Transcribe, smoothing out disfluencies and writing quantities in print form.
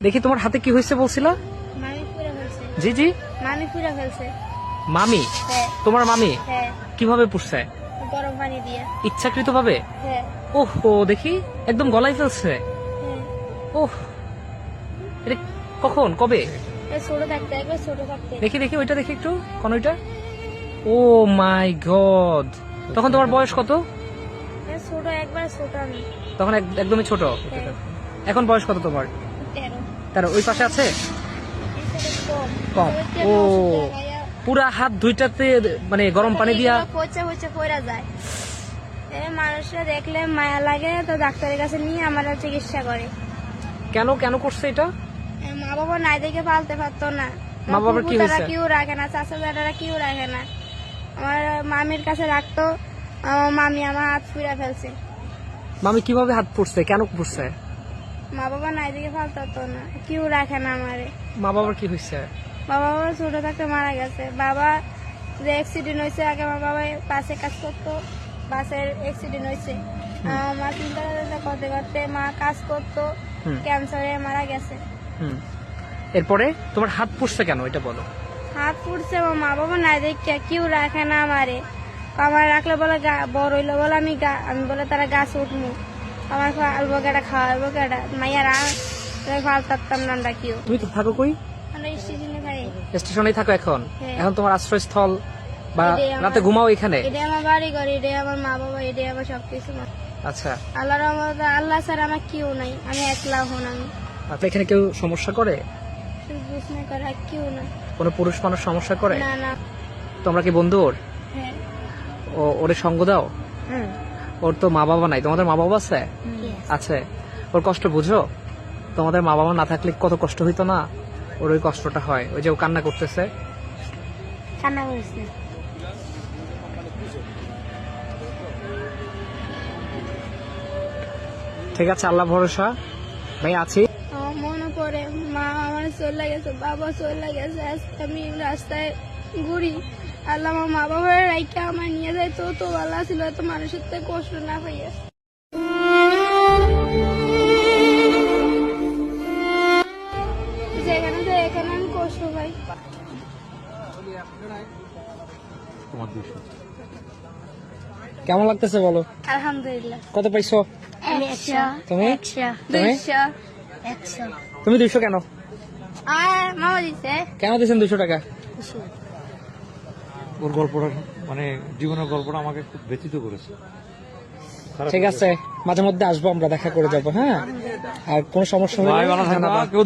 দেখি তোমার হাতে কি হয়েছে বলছিলা? মামি পুরা ফেলছে। জি জি, মামি পুরা ফেলছে। মামি? হ্যাঁ তোমার মামি হ্যাঁ, কিভাবে পুষছে? গরম পানি দিয়ে। ইচ্ছাকৃত ভাবে? হ্যাঁ ওহো, দেখি একদম গলায় ফেলছে। হ্যাঁ, ওহ, এটা কখন কবে? এই ছোট থাকতে একবার ছোট থাকতে। দেখি দেখি ওইটা দেখি একটু, কোন ওইটা? ও মাই গড, তখন তোমার বয়স কত? এই ছোট একবার ছোট আমি। তখন একদমই ছোট। হ্যাঁ, এখন বয়স কত তোমার? 13। তার ওই পাশে আছে? এই ছেলে কম। কম। ওইটা ও, ওষুধ লাগাইয়া পুরা হাত দুইটাতে মানে গরম পানি দিয়া? এগুলো পচে পচে পড়া যায়। এই মানুষরা দেখলে মায়া লাগে, তো ডাক্তারের কাছে নিয়ে আমরা চিকিৎসা করে। কেন কেন করছে এটা? মা বাবা নাই দেখে পালতে পারতো না। মা বাবার কি ফুফুতারা হয়েছে? কেউ রাখে না, চাচা চাচারা কেউ রাখে না। আমার মামির কাছে রাখতো, আমার মামি আমার হাত ফুইরা ফেলছে। মামি কিভাবে হাত পুড়ছে, কেন পুড়ছে? মা বাবা নাই দেখে পালতে পারতো না, কেউ রাখে না আমারে। মা বাবার কি হয়েছে? বাবা ছোট থাকতে মারা গেছে। বাবা যে অ্যাক্সিডেন্ট হয়েছে, আগে আমার বাবা বাসে কাজ করতো, বাসের অ্যাক্সিডেন্ট হয়েছে। মা চিন্তা করতে করতে মা কাজ করতো, হুম। ক্যান্সারে মারা গেছে। হুম, এরপরে তোমার হাত পুড়ছে কেন এটা বলো? হাত পুড়ছে, আমার মা বাবা নাই দেখে কেউ রাখে না আমারে। আমার রাখলে বলে বড় হইলে বলে আমি বলে তারা গাছ উঠবো, আমার আলবো কেটা খাওয়াবো কেটা, মাইয়ারা ফাল থাকতাম না আমরা কেউ। তুমি তো থাকো কই? আমরা স্টেশনে খাই। স্টেশনেই থাকো এখন? হ্যাঁ। এখন তোমার আশ্রয়স্থল বা এটাই আমার- রাতে ঘুমাও এখানে? এটাই আমার বাড়ি ঘর, এটাই আমার মা বাবা, এটাই আমার সবকিছু। আচ্ছা, আল্লাহর রহমতে আল্লাহ স্যার আমার কেউ নাই, আমি একলা হন। আমি আপনি এখানে কেউ সমস্যা করে? শুধু বুঝতে করা কেউ না। কোনো পুরুষ মানুষ সমস্যা করে? না না। তোমরা কি বন্ধু ওর? হ্যাঁ ওরে সঙ্গ দাও? ওর তো মা বাবা নাই, তোমাদের মা বাবা আছে? আছে। ওর কষ্ট বুঝো? তোমাদের মা বাবা না থাকলে কত কষ্ট হইতো না? ওর ওই কষ্টটা হয়, ওই যে ও কান্না করতেছে। কান্না করছে। ঠিক আছে, আল্লাহ ভরসা, ভাই আছি। আমার মনে পড়ে মা আমার চলে গেছে, বাবা চলে গেছে, আজকে আমি রাস্তায় ঘুরি। আল্লাহ আমার মা বাবার রাইকে আমার নিয়ে যায়, তো তো ভালো ছিল, এত মানুষের থেকে কষ্ট না পাইয়া। যেখানে যাই এখানে আমি কষ্ট পাই। কেমন লাগতেছে বলো? আলহামদুলিল্লাহ। কত পাইছো? 100 তুমি? 100 তুমি? 200 100। তুমি 200 কেন? আর মামা দিছে কেন দিয়েছেন 200 টাকা? ওর গল্পটা মানে জীবনের গল্পটা আমাকে খুব ব্যথিত করেছে। ঠিক আছে, মাঝে মধ্যে আসবো, আমরা দেখা করে যাবো। হ্যাঁ, আর কোনো সমস্যা হলে ভাই বানা থাকবে জানাবা। না, কেউ